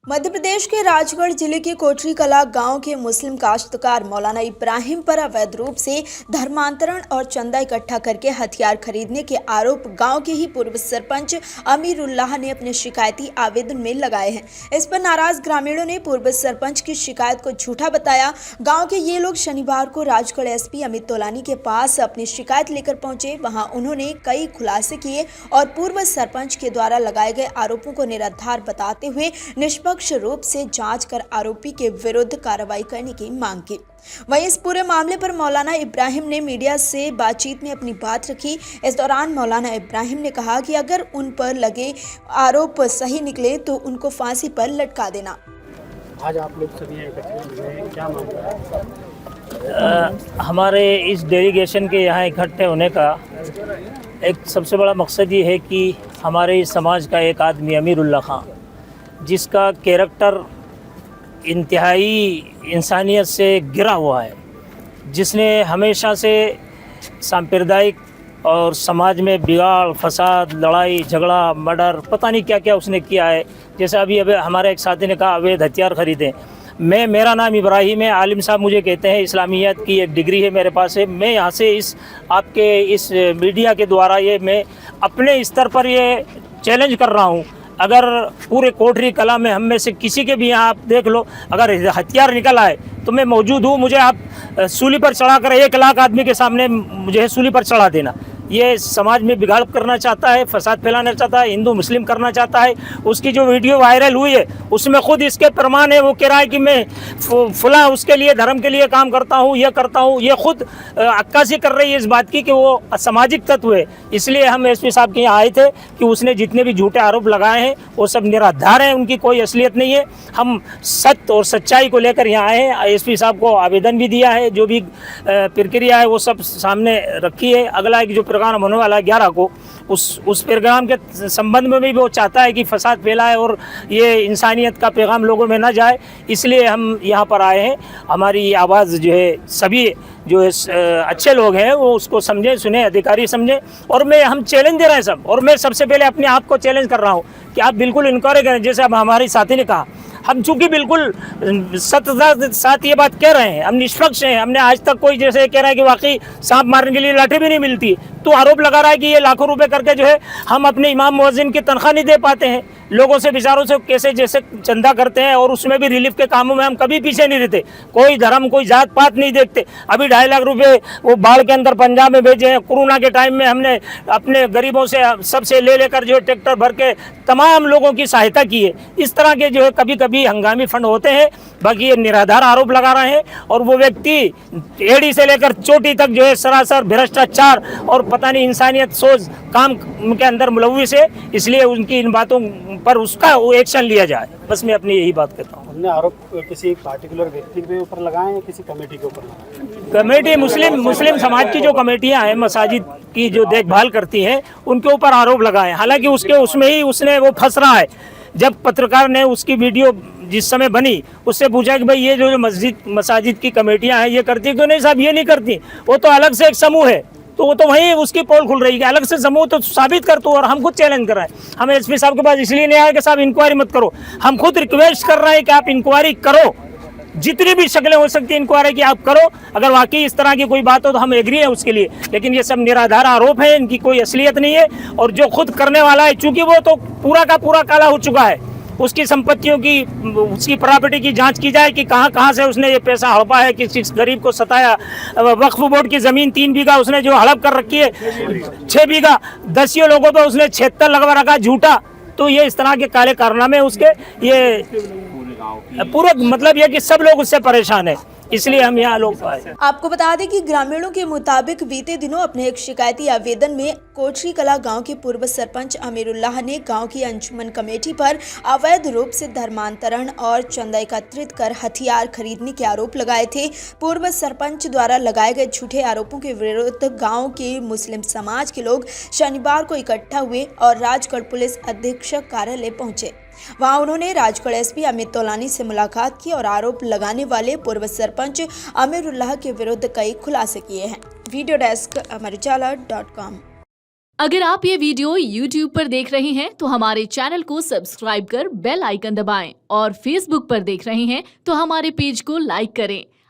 मध्य प्रदेश के राजगढ़ जिले के कोटरी कला गांव के मुस्लिम काश्तकार मौलाना इब्राहिम पर अवैध रूप से धर्मांतरण और चंदा इकट्ठा करके हथियार खरीदने के आरोप गांव के ही पूर्व सरपंच अमीरुल्लाह ने अपने शिकायती आवेदन में लगाए हैं। इस पर नाराज ग्रामीणों ने पूर्व सरपंच की शिकायत को झूठा बताया। गाँव के ये लोग शनिवार को राजगढ़ एसपी अमित तोलानी के पास अपनी शिकायत लेकर पहुंचे। वहां उन्होंने कई खुलासे किए और पूर्व सरपंच के द्वारा लगाए गए आरोपों को निराधार बताते हुए निष्पक्ष रूप से जांच कर आरोपी के विरुद्ध कार्रवाई करने की मांग की। वहीं इस पूरे मामले पर मौलाना इब्राहिम ने मीडिया से बातचीत में अपनी बात रखी। इस दौरान मौलाना इब्राहिम ने कहा कि अगर उन पर लगे आरोप सही निकले तो उनको फांसी पर लटका देना। आज आप लोग सभी इकट्ठे हुए, क्या मामला? हमारे इस डेलीगेशन के यहाँ इकट्ठे होने का एक सबसे बड़ा मकसद ये है कि हमारे इस समाज का एक आदमी अमीरुल्लाह खां, जिसका कैरेक्टर इंतहाई इंसानियत से गिरा हुआ है, जिसने हमेशा से सांप्रदायिक और समाज में बिगाड़, फसाद, लड़ाई झगड़ा, मर्डर, पता नहीं क्या क्या उसने किया है। जैसे अभी हमारे एक साथी ने कहा अवैध हथियार खरीदे। मेरा नाम इब्राहिम है, आलिम साहब मुझे कहते हैं, इस्लामियत की एक डिग्री है मेरे पास है। मैं यहाँ से आपके इस मीडिया के द्वारा ये मैं अपने स्तर पर ये चैलेंज कर रहा हूँ, अगर पूरे कोटरी कला में हम में से किसी के भी यहाँ आप देख लो, अगर हथियार निकल आए तो मैं मौजूद हूँ। मुझे आप सूली पर चढ़ाकर 1 लाख आदमी के सामने मुझे सूली पर चढ़ा देना। ये समाज में बिगाड़ करना चाहता है, फसाद फैलाना चाहता है, हिंदू मुस्लिम करना चाहता है। उसकी जो वीडियो वायरल हुई है उसमें खुद इसके प्रमाण है। वो कह रहा है कि मैं फला उसके लिए धर्म के लिए काम करता हूँ, ये करता हूँ। ये खुद अक्कासी कर रही है इस बात की कि वो असामाजिक तत्व है। इसलिए हम एसपी साहब के यहाँ आए थे कि उसने जितने भी झूठे आरोप लगाए हैं वो सब निराधार हैं, उनकी कोई असलियत नहीं है। हम सत्य और सच्चाई को लेकर यहाँ आए हैं। एसपी साहब को आवेदन भी दिया है, जो भी प्रक्रिया है वो सब सामने रखी है। अगला एक जो प्रोग्राम होने वाला है 11 को, उस प्रोग्राम के संबंध में भी वो चाहता है कि फसाद फैलाए और ये इंसानियत का पैगाम लोगों में ना जाए। इसलिए हम यहाँ पर आए हैं। हमारी आवाज़ जो है सभी जो है अच्छे लोग हैं वो उसको समझें, सुने, अधिकारी समझें। और हम चैलेंज दे रहे हैं सब। और मैं सबसे पहले अपने आप को चैलेंज कर रहा हूँ कि आप बिल्कुल इंक्वायरी करें। जैसे अब हमारे साथी ने कहा, हम चूँकि बिल्कुल सत्य साथ ये बात कह रहे हैं, हम निष्पक्ष हैं। हमने आज तक कोई जैसे कह रहा है कि वाकई सांप मारने के लिए लाठी भी नहीं मिलती, तो आरोप लगा रहा है कि ये लाखों रुपए करके जो है हम अपने इमाम मुअज्जिन की तनख्वाह नहीं दे पाते हैं। लोगों से बेचारों से कैसे जैसे चंदा करते हैं, और उसमें भी रिलीफ के कामों में हम कभी पीछे नहीं रहते। कोई धर्म, कोई जात पात नहीं देखते। अभी 2.5 लाख रुपए वो बाढ़ के अंदर पंजाब में भेजे हैं। कोरोना के टाइम में हमने अपने गरीबों से सबसे लेकर जो ट्रैक्टर भर के तमाम लोगों की सहायता की है। इस तरह के जो है कभी कभी हंगामी फंड होते हैं। बाकी ये निराधार आरोप लगा रहे हैं। और वो व्यक्ति एड़ी से लेकर चोटी तक जो है सरासर भ्रष्टाचार और पता नहीं इंसानियत सोच काम के अंदर मुलव्विस है। इसलिए उनकी इन बातों पर उसका एक्शन लिया जाए। बस मैं अपनी यही बात कहता हूँ। हमने आरोप किसी पार्टिकुलर व्यक्ति के ऊपर लगाए हैं, किसी कमेटी के ऊपर लगाए? कमेटी मुस्लिम समाज की जो कमेटियां हैं, मसाजिद की जो देखभाल करती हैं, उनके ऊपर आरोप लगाए। हालांकि उसमें ही उसने वो फंस रहा है। जब पत्रकार ने उसकी वीडियो जिस समय बनी उससे पूछा कि भाई ये जो मसाजिद की कमेटियां हैं ये करती क्यों नहीं? साहब ये नहीं करती, वो तो अलग से एक समूह है। तो वो तो वहीं उसकी पोल खुल रही है, अलग से समूह तो साबित कर। तो और हम खुद चैलेंज कर रहे हैं। हम एसपी साहब के पास इसलिए नहीं आए कि साहब इंक्वायरी मत करो। हम खुद रिक्वेस्ट कर रहे हैं कि आप इंक्वायरी करो, जितनी भी शक्लें हो सकती है इंक्वायरी की आप करो। अगर वाकई इस तरह की कोई बात हो तो हम एग्री है उसके लिए। लेकिन ये सब निराधार आरोप है, इनकी कोई असलियत नहीं है। और जो खुद करने वाला है, चूंकि वो तो पूरा का पूरा काला हो चुका है, उसकी संपत्तियों की, उसकी प्रॉपर्टी की जांच की जाए कि कहाँ से उसने ये पैसा हड़पा है, किस गरीब को सताया। वक्फ बोर्ड की ज़मीन 3 बीघा उसने जो हड़प कर रखी है, 6 बीघा 10 लोगों पर उसने 76 लगवा रखा झूठा। तो ये इस तरह के काले कारनामे उसके, ये पूरा मतलब ये कि सब लोग उससे परेशान है। इसलिए हम यहाँ लोग आए। आपको बता दें कि ग्रामीणों के मुताबिक बीते दिनों अपने एक शिकायती आवेदन में कोटरी कला गांव के पूर्व सरपंच अमीरुल्लाह ने गांव की अंजुमन कमेटी पर अवैध रूप से धर्मांतरण और चंदा एकत्रित कर हथियार खरीदने के आरोप लगाए थे। पूर्व सरपंच द्वारा लगाए गए झूठे आरोपों के विरुद्ध गांव के मुस्लिम समाज के लोग शनिवार को इकट्ठा हुए और राजगढ़ पुलिस अधीक्षक कार्यालय पहुंचे। वहां उन्होंने राजगढ़ एसपी अमित तोलानी से मुलाकात की और आरोप लगाने वाले पूर्व सरपंच अमीरुल्लाह के विरुद्ध कई खुलासे किए हैं। वीडियो डेस्क अमर उजाला.com। अगर आप ये वीडियो YouTube पर देख रहे हैं तो हमारे चैनल को सब्सक्राइब कर बेल आइकन दबाएं और Facebook पर देख रहे हैं तो हमारे पेज को लाइक करें।